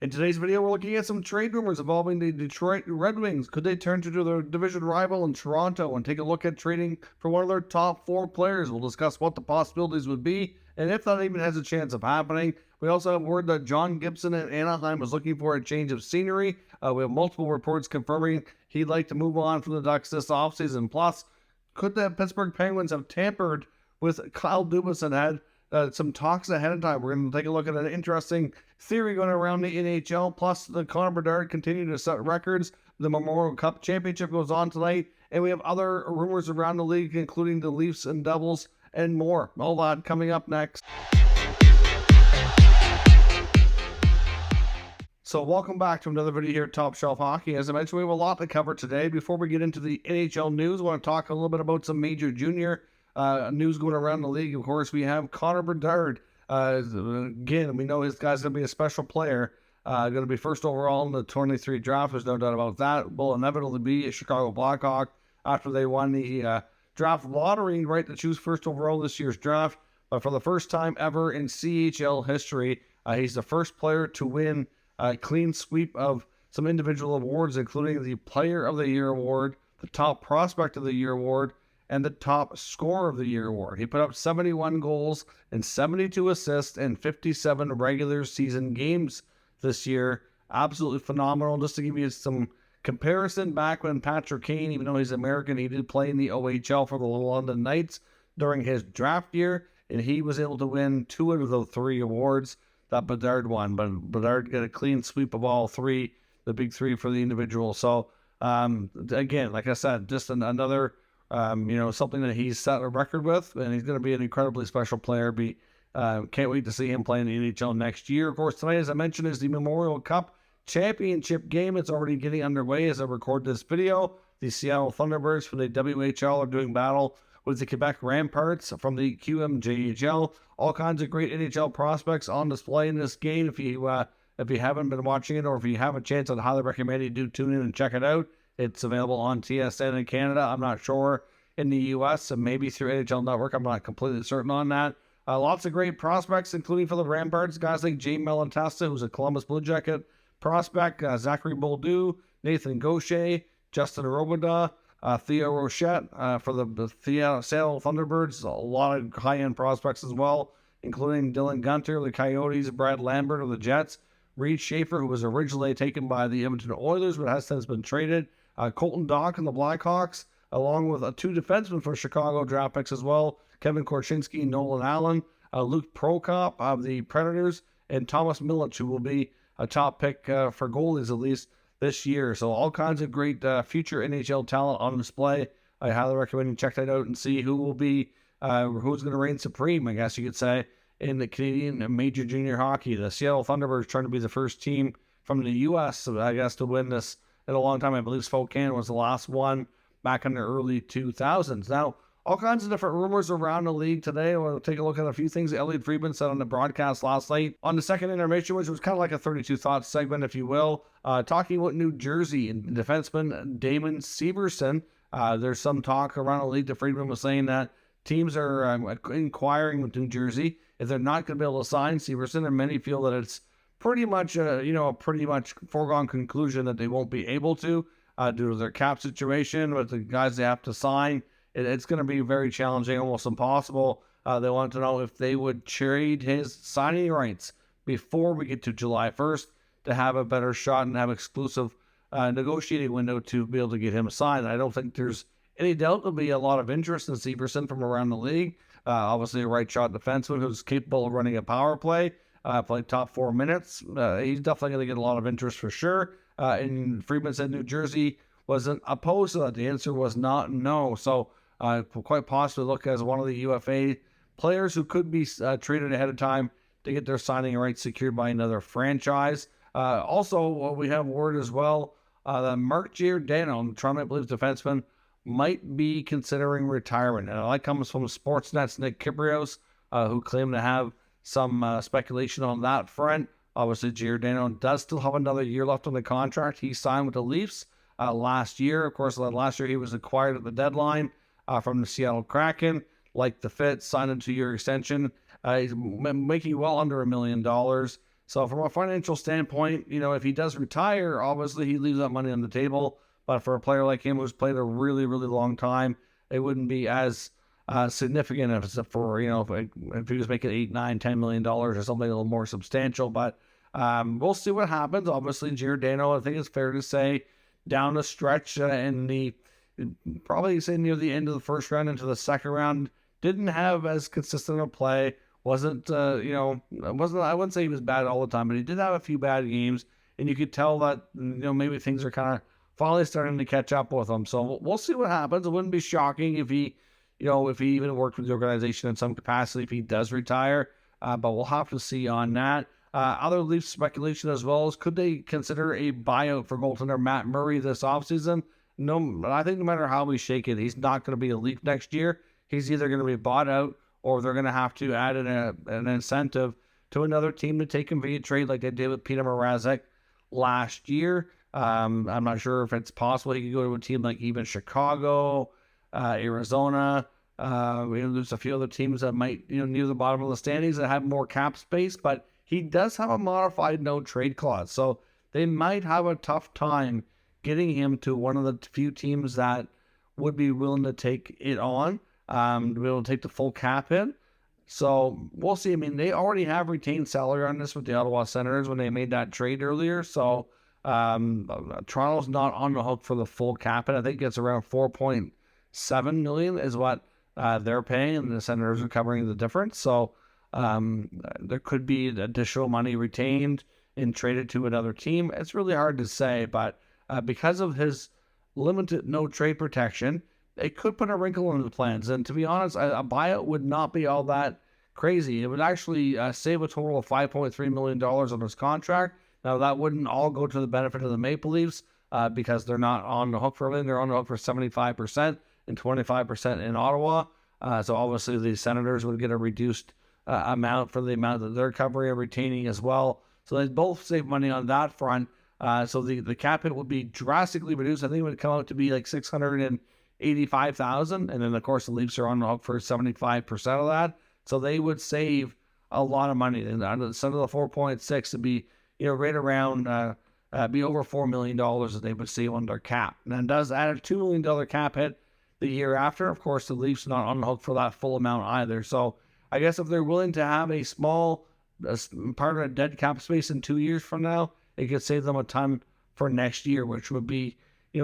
In today's video, we're looking at some trade rumors involving the Detroit Red Wings. Could they turn to their division rival in Toronto and take a look at trading for one of their top 4 players? We'll discuss what the possibilities would be and if that even has a chance of happening. We also have word that John Gibson at Anaheim is looking for a change of scenery. We have multiple reports confirming he'd like to move on from the Ducks this offseason. Plus, could the Pittsburgh Penguins have tampered with Kyle Dubas and had some talks ahead of time? We're going to take a look at an interesting theory going around the NHL. Plus, the Connor Bedard continue to set records. The Mem Cup Championship goes on tonight. And we have other rumors around the league, including the Leafs and Devils and more. All that coming up next. So welcome back to another video here at Top Shelf Hockey. As I mentioned, we have a lot to cover today. Before we get into the NHL news, I want to talk a little bit about some major junior news going around the league. Of course, we have Connor Bedard. Again, we know this guy's going to be a special player. Going to be first overall in the 23 draft. There's no doubt about that. Will inevitably be a Chicago Blackhawk after they won the draft lottery right to choose first overall this year's draft. But for the first time ever in CHL history, he's the first player to win a clean sweep of some individual awards, including the Player of the Year award, the Top Prospect of the Year award, and the Top Scorer of the Year award. He put up 71 goals and 72 assists in 57 regular season games this year. Absolutely phenomenal. Just to give you some comparison, back when Patrick Kane, even though he's American, he did play in the OHL for the London Knights during his draft year, and he was able to win 2 out of the 3 awards that Bedard won. But Bedard got a clean sweep of all 3, the big 3 for the individual. So, again, like I said, just another, something that he's set a record with, and he's going to be an incredibly special player. Can't wait to see him play in the NHL next year. Of course, tonight, as I mentioned, is the Muriel Cup Championship game. It's already getting underway as I record this video. The Seattle Thunderbirds from the WHL are doing battle with the Quebec Ramparts from the QMJHL. All kinds of great NHL prospects on display in this game. If you haven't been watching it, or if you have a chance, I'd highly recommend you do tune in and check it out. It's available on TSN in Canada. I'm not sure in the US, and maybe through NHL Network. I'm not completely certain on that. Lots of great prospects, including for the Ramparts, guys like Jay Melantesta, who's a Columbus Blue Jacket prospect, Zachary Bolduc, Nathan Gaucher, Justin Robidas, Theo Rochette for the Seattle Thunderbirds. A lot of high-end prospects as well, including Dylan Gunter, the Coyotes, Brad Lambert of the Jets, Reed Schaefer, who was originally taken by the Edmonton Oilers but has since been traded, Colton Dach and the Blackhawks, along with 2 defensemen for Chicago draft picks as well, Kevin Korchinski, Nolan Allen, Luke Prokop of the Predators, and Thomas Milic, who will be a top pick for goalies at least this year. So all kinds of great future NHL talent on display. I highly recommend you check that out and see who will be, who's going to reign supreme, I guess you could say, in the Canadian Major Junior Hockey. The Seattle Thunderbirds trying to be the first team from the U.S., I guess, to win this in a long time. I believe Spokane was the last one back in the early 2000s. Now, all kinds of different rumors around the league today. We'll take a look at a few things Elliot Friedman said on the broadcast last night on the second intermission, which was kind of like a 32 Thoughts segment, if you will, talking about New Jersey and defenseman Damon Severson. There's some talk around the league that Friedman was saying that teams are inquiring with New Jersey if they're not going to be able to sign Severson, and many feel that it's pretty much a pretty much foregone conclusion that they won't be able to due to their cap situation with the guys they have to sign. It's going to be very challenging, almost impossible. They want to know if they would trade his signing rights before we get to July 1st to have a better shot and have exclusive negotiating window to be able to get him signed. I don't think there's any doubt there'll be a lot of interest in Severson from around the league. Obviously, a right shot defenseman who's capable of running a power play, played top 4 minutes. He's definitely going to get a lot of interest for sure. And Friedman said New Jersey wasn't opposed to that. The answer was not no. So quite possibly look as one of the UFA players who could be traded ahead of time to get their signing rights secured by another franchise. Also, we have word as well that Mark Giordano, Toronto Maple Leafs defenseman, might be considering retirement. And that comes from Sportsnet's Nick Kyprios, who claimed to have some speculation on that front. Obviously, Giordano does still have another year left on the contract. He signed with the Leafs last year. Of course, last year he was acquired at the deadline from the Seattle Kraken. Liked the fit, signed a 2-year extension. He's making well under $1 million. So from a financial standpoint, if he does retire, obviously he leaves that money on the table. But for a player like him who's played a really, really long time, it wouldn't be as significant if it's for, if he was making $8, $9, $10 million or something a little more substantial. But we'll see what happens. Obviously, Giordano, I think it's fair to say, down the stretch in the, probably say near the end of the first round into the second round, didn't have as consistent a play. Wasn't, I wouldn't say he was bad all the time, but he did have a few bad games. And you could tell that, maybe things are kind of finally starting to catch up with him. So we'll see what happens. It wouldn't be shocking if he even worked with the organization in some capacity if he does retire. But we'll have to see on that. Other Leafs speculation as well is, could they consider a buyout for goaltender Matt Murray this offseason? No, I think no matter how we shake it, he's not going to be a Leaf next year. He's either going to be bought out or they're going to have to add an incentive to another team to take him via trade like they did with Peter Mrazek last year. I'm not sure if it's possible he could go to a team like even Chicago, Arizona. There's a few other teams that might, near the bottom of the standings that have more cap space, but he does have a modified no trade clause. So they might have a tough time getting him to one of the few teams that would be willing to take it on, to be able to take the full cap in. So we'll see. I mean, they already have retained salary on this with the Ottawa Senators when they made that trade earlier. So Toronto's not on the hook for the full cap. And I think it's around $4.7 million is what they're paying, and the Senators are covering the difference. So there could be additional money retained and traded to another team. It's really hard to say, but because of his limited no trade protection, it could put a wrinkle in the plans. And to be honest, a buyout would not be all that crazy. It would actually save a total of $5.3 million on his contract. Now, that wouldn't all go to the benefit of the Maple Leafs because they're not on the hook for everything. They're on the hook for 75% and 25% in Ottawa. So obviously the Senators would get a reduced amount for the amount that they're covering and retaining as well. So they both save money on that front. So the cap hit would be drastically reduced. I think it would come out to be like $685,000. And then, of course, the Leafs are on the hook for 75% of that. So they would save a lot of money. And instead of the 4.6 to be, right around, be over $4 million that they would save on their cap. And then does add a $2 million cap hit the year after. Of course, the Leafs not on the hook for that full amount either. So I guess if they're willing to have a small part of a dead cap space in 2 years from now, it could save them a ton for next year, which would be,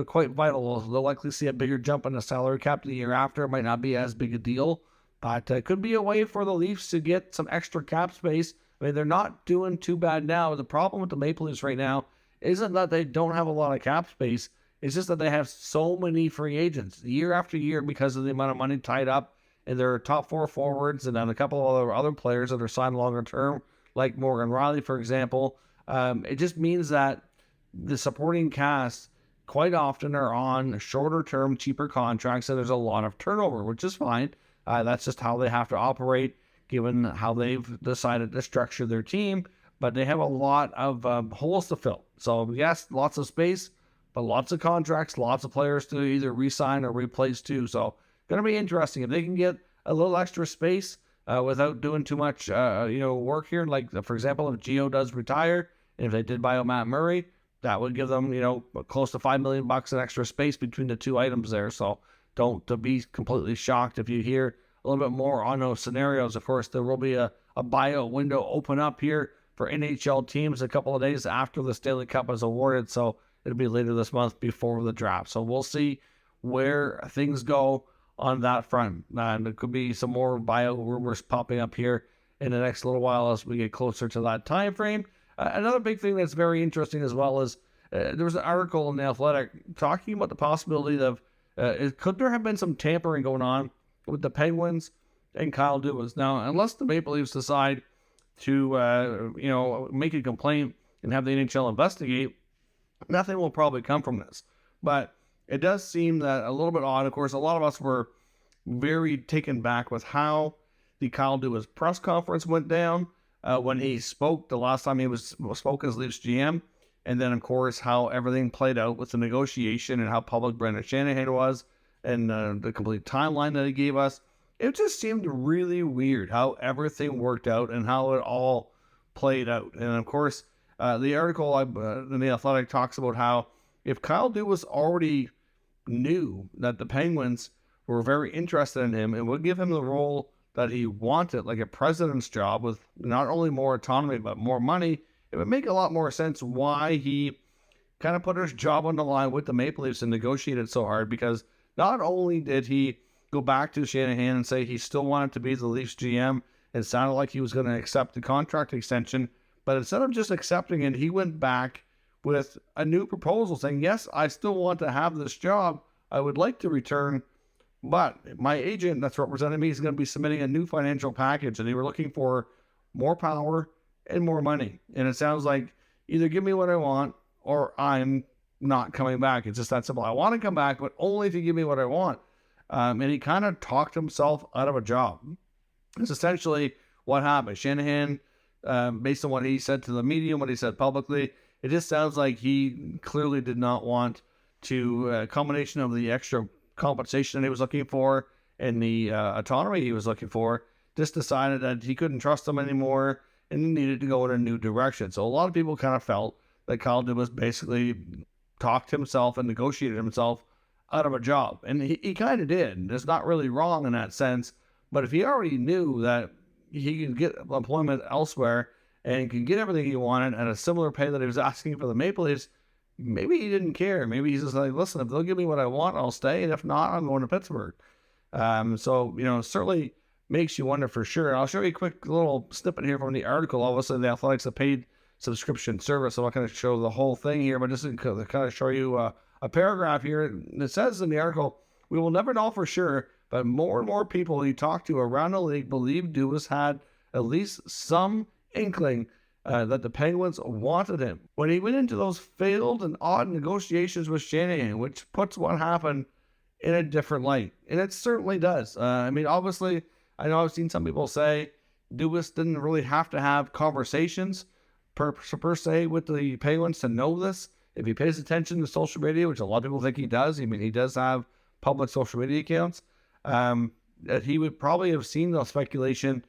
quite vital. They'll likely see a bigger jump in the salary cap the year after. It might not be as big a deal, but it could be a way for the Leafs to get some extra cap space. I mean, they're not doing too bad now. The problem with the Maple Leafs right now isn't that they don't have a lot of cap space. It's just that they have so many free agents year after year because of the amount of money tied up in their top four forwards and then a couple of other players that are signed longer term, like Morgan Rielly, for example. It just means that the supporting cast quite often are on shorter term, cheaper contracts, and there's a lot of turnover, which is fine. That's just how they have to operate, given how they've decided to structure their team. But they have a lot of holes to fill. So yes, lots of space, but lots of contracts, lots of players to either re-sign or replace too. So going to be interesting if they can get a little extra space without doing too much, work here. Like for example, if Gio does retire, and if they did buy out Matt Murray, that would give them, close to $5 million in extra space between the two items there. So don't be completely shocked if you hear a little bit more on those scenarios. Of course, there will be a buyout window open up here for NHL teams a couple of days after the Stanley Cup is awarded. So it'll be later this month before the draft. So we'll see where things go on that front. And there could be some more buyout rumors popping up here in the next little while as we get closer to that time frame. Another big thing that's very interesting as well is there was an article in The Athletic talking about the possibility of could there have been some tampering going on with the Penguins and Kyle Dubas. Now, unless the Maple Leafs decide to, make a complaint and have the NHL investigate, nothing will probably come from this. But it does seem that a little bit odd. Of course, a lot of us were very taken back with how the Kyle Dubas press conference went down when he spoke the last time he spoke as Leafs GM. And then, of course, how everything played out with the negotiation and how public Brendan Shanahan was and the complete timeline that he gave us. It just seemed really weird how everything worked out and how it all played out. And of course, the article in the Athletic talks about how if Kyle Dubas already knew that the Penguins were very interested in him and would give him the role that he wanted, like a president's job with not only more autonomy but more money, it would make a lot more sense why he kind of put his job on the line with the Maple Leafs and negotiated so hard, because not only did he go back to Shanahan and say he still wanted to be the Leafs GM and sounded like he was going to accept the contract extension, but instead of just accepting it, he went back with a new proposal saying, yes, I still want to have this job. I would like to return, but my agent that's representing me is going to be submitting a new financial package, and they were looking for more power and more money. And it sounds like either give me what I want or I'm not coming back. It's just that simple. I want to come back, but only if you give me what I want. And he kind of talked himself out of a job. It's essentially what happened. Shanahan, based on what he said to the media, what he said publicly, it just sounds like he clearly did not want to, a combination of the extra compensation that he was looking for and the autonomy he was looking for, just decided that he couldn't trust him anymore and he needed to go in a new direction. So a lot of people kind of felt that Kyle Dubas basically talked himself and negotiated himself out of a job. And he kind of did. It's not really wrong in that sense. But if he already knew that he could get employment elsewhere and could get everything he wanted at a similar pay that he was asking for the Maple Leafs, maybe he didn't care. Maybe he's just like, listen, if they'll give me what I want, I'll stay. And if not, I'm going to Pittsburgh. So, certainly makes you wonder for sure. I'll show you a quick little snippet here from the article. Obviously, the Athletics a paid subscription service. So I'm not going to show the whole thing here, but just to kind of show you a paragraph here. It says in the article, we will never know for sure, but more and more people he talked to around the league believe Dubas had at least some inkling that the Penguins wanted him. When he went into those failed and odd negotiations with Shanahan, which puts what happened in a different light. And it certainly does. Obviously, I know I've seen some people say Dubas didn't really have to have conversations per se with the Penguins to know this. If he pays attention to social media, which a lot of people think he does, he does have public social media accounts, that he would probably have seen the speculation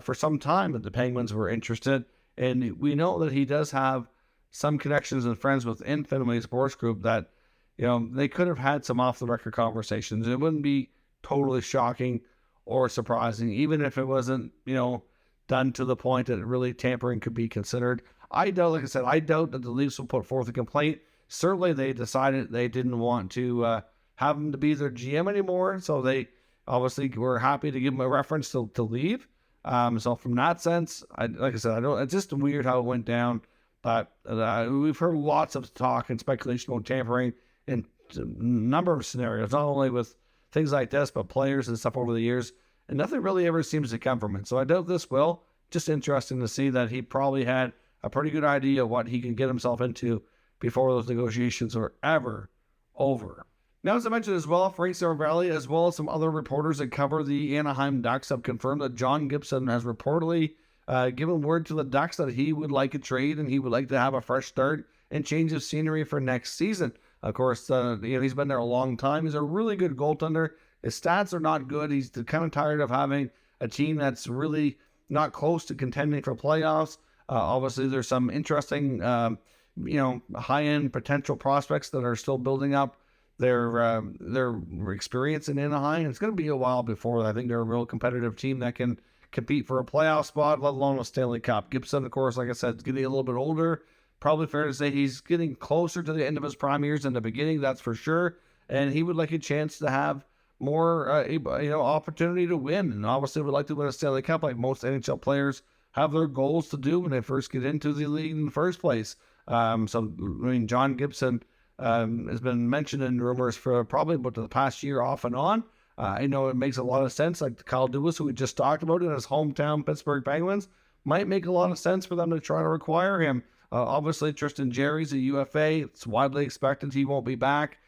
for some time that the Penguins were interested. And we know that he does have some connections and friends within Fenway Sports Group that, they could have had some off-the-record conversations. It wouldn't be totally shocking or surprising, even if it wasn't, done to the point that really tampering could be considered. I doubt that the Leafs will put forth a complaint. Certainly they decided they didn't want to have him to be their GM anymore, so they obviously were happy to give him a reference to leave. So from that sense, it's just weird how it went down. But we've heard lots of talk and speculation about tampering in a number of scenarios, not only with things like this, but players and stuff over the years. And nothing really ever seems to come from it. So I doubt this will. Just interesting to see that he probably had a pretty good idea of what he can get himself into before those negotiations are ever over. Now, as I mentioned as well, Frank Saravalli, as well as some other reporters that cover the Anaheim Ducks, have confirmed that John Gibson has reportedly given word to the Ducks that he would like a trade and he would like to have a fresh start and change of scenery for next season. Of course, he's been there a long time. He's a really good goaltender. His stats are not good. He's kind of tired of having a team that's really not close to contending for playoffs. Obviously, there's some interesting, high-end potential prospects that are still building up their experience in Anaheim. It's going to be a while before I think they're a real competitive team that can compete for a playoff spot, let alone a Stanley Cup. Gibson, of course, like I said, is getting a little bit older. Probably fair to say he's getting closer to the end of his prime years than the beginning, that's for sure. And he would like a chance to have more, opportunity to win. And obviously would like to win a Stanley Cup like most NHL players have their goals to do when they first get into the league in the first place. John Gibson has been mentioned in rumors for probably about the past year off and on. I know it makes a lot of sense, like Kyle Dubas, who we just talked about in his hometown Pittsburgh Penguins, might make a lot of sense for them to try to require him. Obviously, Tristan Jarry's a UFA. It's widely expected he won't be back.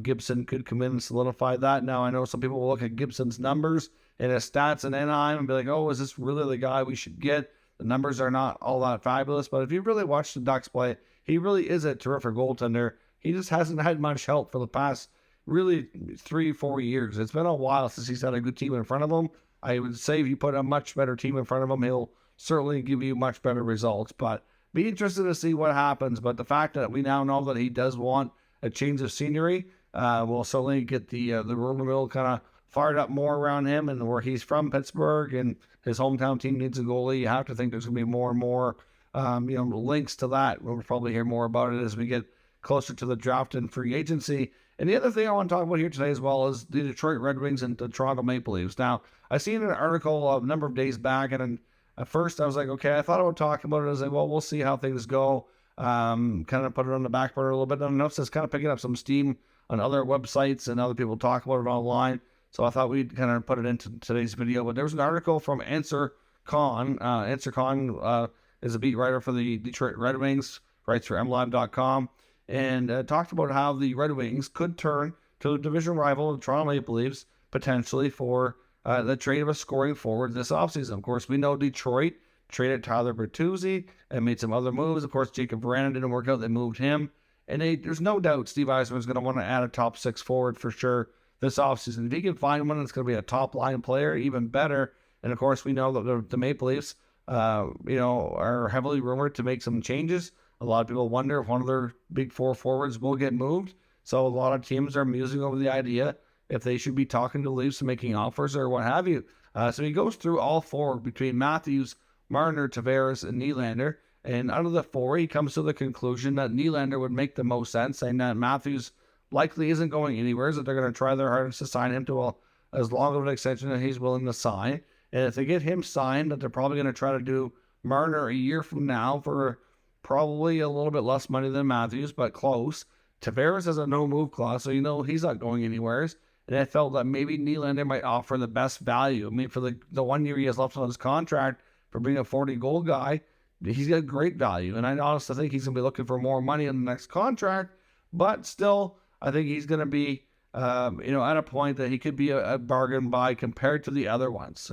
Gibson could come in and solidify that. Now, I know some people will look at Gibson's numbers and his stats in Anaheim and be like, oh, is this really the guy we should get? The numbers are not all that fabulous, but if you really watch the Ducks play, he really is a terrific goaltender. He just hasn't had much help for the past really 3-4 years. It's been a while since he's had a good team in front of him. I would say if you put a much better team in front of him, he'll certainly give you much better results. But be interested to see what happens. But the fact that we now know that he does want a change of scenery will certainly get the rumor mill kind of fired up more around him, and where he's from, Pittsburgh, and his hometown team needs a goalie. You have to think there's going to be more and more links to that. We'll probably hear more about it as we get closer to the draft and free agency. And the other thing I want to talk about here today as well is the Detroit Red Wings and the Toronto Maple Leafs. Now, I seen an article a number of days back, and at first I was like, okay, I thought I would talk about it. I was like, well, we'll see how things go. Kind of put it on the back burner a little bit. And I noticed it's kind of picking up some steam on other websites and other people talk about it online. So I thought we'd kind of put it into today's video. But there was an article from Answer Khan. Answer Khan is a beat writer for the Detroit Red Wings, writes for MLive.com, and talked about how the Red Wings could turn to the division rival, the Toronto Maple Leafs, potentially for the trade of a scoring forward this offseason. Of course, we know Detroit traded Tyler Bertuzzi and made some other moves. Of course, Jacob Vrana didn't work out. They moved him. And there's no doubt Steve Yzerman's going to want to add a top six forward for sure this offseason. If he can find one that's going to be a top-line player, even better. And, of course, we know that the Maple Leafs, are heavily rumored to make some changes. A lot of people wonder if one of their big four forwards will get moved. So a lot of teams are musing over the idea if they should be talking to the Leafs and making offers or what have you. So he goes through all four between Matthews, Marner, Tavares, and Nylander. And out of the four, he comes to the conclusion that Nylander would make the most sense, saying that Matthews likely isn't going anywhere, that they're going to try their hardest to sign him to as long of an extension as he's willing to sign. And if they get him signed, that they're probably going to try to do Marner a year from now for probably a little bit less money than Matthews, but close. Tavares has a no-move clause, so he's not going anywhere. And I felt that maybe Nylander might offer the best value. I mean, for the 1 year he has left on his contract for being a 40-goal guy, he's got great value. And I honestly think he's going to be looking for more money in the next contract, but still, I think he's going to be, at a point that he could be a bargain buy compared to the other ones.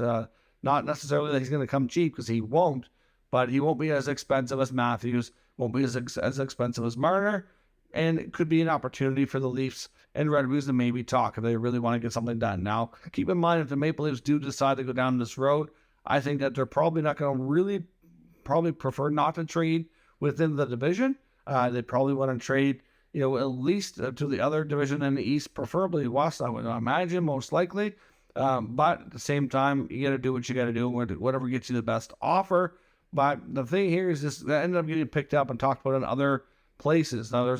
Not necessarily that he's going to come cheap, because he won't, but he won't be as expensive as Matthews, won't be as expensive as Marner, and it could be an opportunity for the Leafs and Red Wings to maybe talk if they really want to get something done. Now, keep in mind, if the Maple Leafs do decide to go down this road, I think that they're probably not going to probably prefer not to trade within the division. They probably want to trade, at least to the other division in the East, preferably West, I would imagine, most likely. But at the same time, you got to do what you got to do, whatever gets you the best offer. But the thing here is this, that ended up getting picked up and talked about in other places. Now,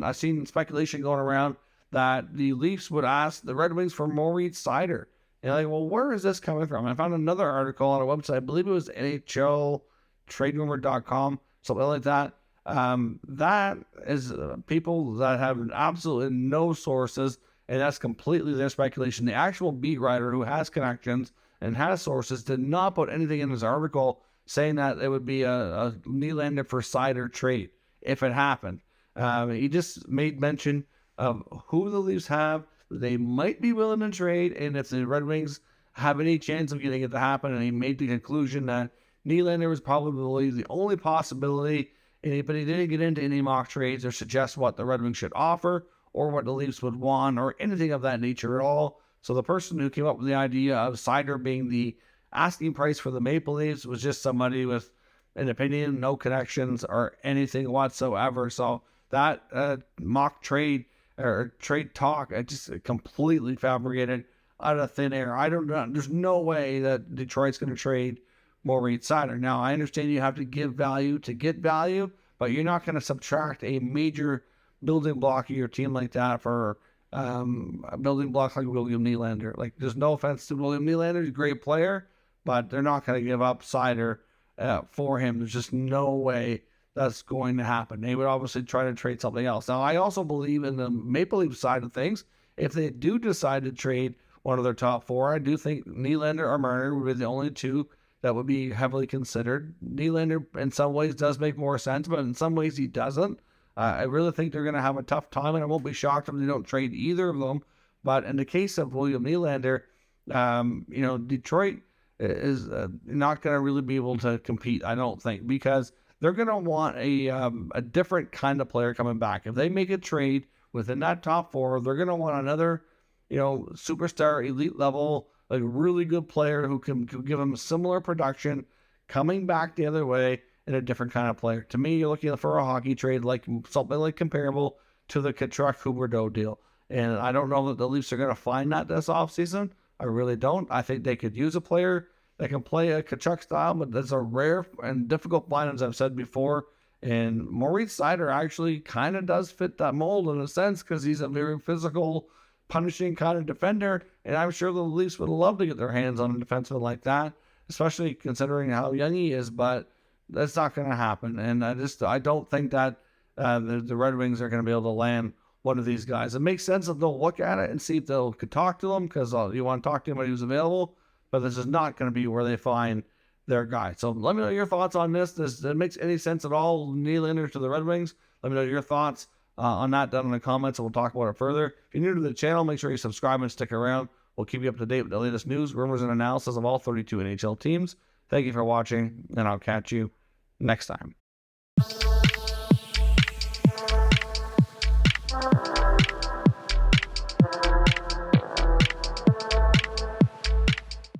I've seen speculation going around that the Leafs would ask the Red Wings for Moritz Seider. And I'm like, well, where is this coming from? I found another article on a website, I believe it was NHLTradeRumor.com, something like that. That is people that have absolutely no sources, and that's completely their speculation. The actual beat writer who has connections and has sources did not put anything in his article saying that it would be a Nylander for Seider trade if it happened. He just made mention of who the Leafs have, they might be willing to trade, and if the Red Wings have any chance of getting it to happen, and he made the conclusion that Nylander was probably the only possibility, but he didn't get into any mock trades or suggest what the Red Wings should offer or what the Leafs would want or anything of that nature at all. So the person who came up with the idea of Seider being the asking price for the Maple Leafs was just somebody with an opinion, no connections or anything whatsoever. So that mock trade or trade talk, just completely fabricated out of thin air. I don't know. There's no way that Detroit's going to trade Moritz Seider. Now, I understand you have to give value to get value, but you're not going to subtract a major building block of your team like that for a building block like William Nylander. Like, there's no offense to William Nylander. He's a great player, but they're not going to give up Seider for him. There's just no way that's going to happen. They would obviously try to trade something else. Now, I also believe in the Maple Leafs side of things. If they do decide to trade one of their top four, I do think Nylander or Marner would be the only two that would be heavily considered. Nylander, in some ways, does make more sense, but in some ways, he doesn't. I really think they're going to have a tough time, and I won't be shocked if they don't trade either of them. But in the case of William Nylander, Detroit is not going to really be able to compete, I don't think, because they're going to want a different kind of player coming back. If they make a trade within that top four, they're going to want another, superstar, elite level, like really good player who can give them similar production, coming back the other way and a different kind of player. To me, you're looking for a hockey trade like something like comparable to the Tkachuk-Huberdeau deal. And I don't know that the Leafs are going to find that this offseason. I really don't. I think they could use a player that can play a Tkachuk style, but that's a rare and difficult find, as I've said before. And Moritz Seider actually kind of does fit that mold in a sense because he's a very physical, punishing kind of defender. And I'm sure the Leafs would love to get their hands on a defenseman like that, especially considering how young he is, but that's not going to happen. And I don't think that the Red Wings are going to be able to land one of these guys. It makes sense that they'll look at it and see if they could talk to him because you want to talk to him when he was available, but this is not going to be where they find their guy. So let me know your thoughts on this. Does it make any sense at all, Nylander to the Red Wings? Let me know your thoughts on that down in the comments, and we'll talk about it further. If you're new to the channel, make sure you subscribe and stick around. We'll keep you up to date with the latest news, rumors, and analysis of all 32 NHL teams. Thank you for watching, and I'll catch you next time.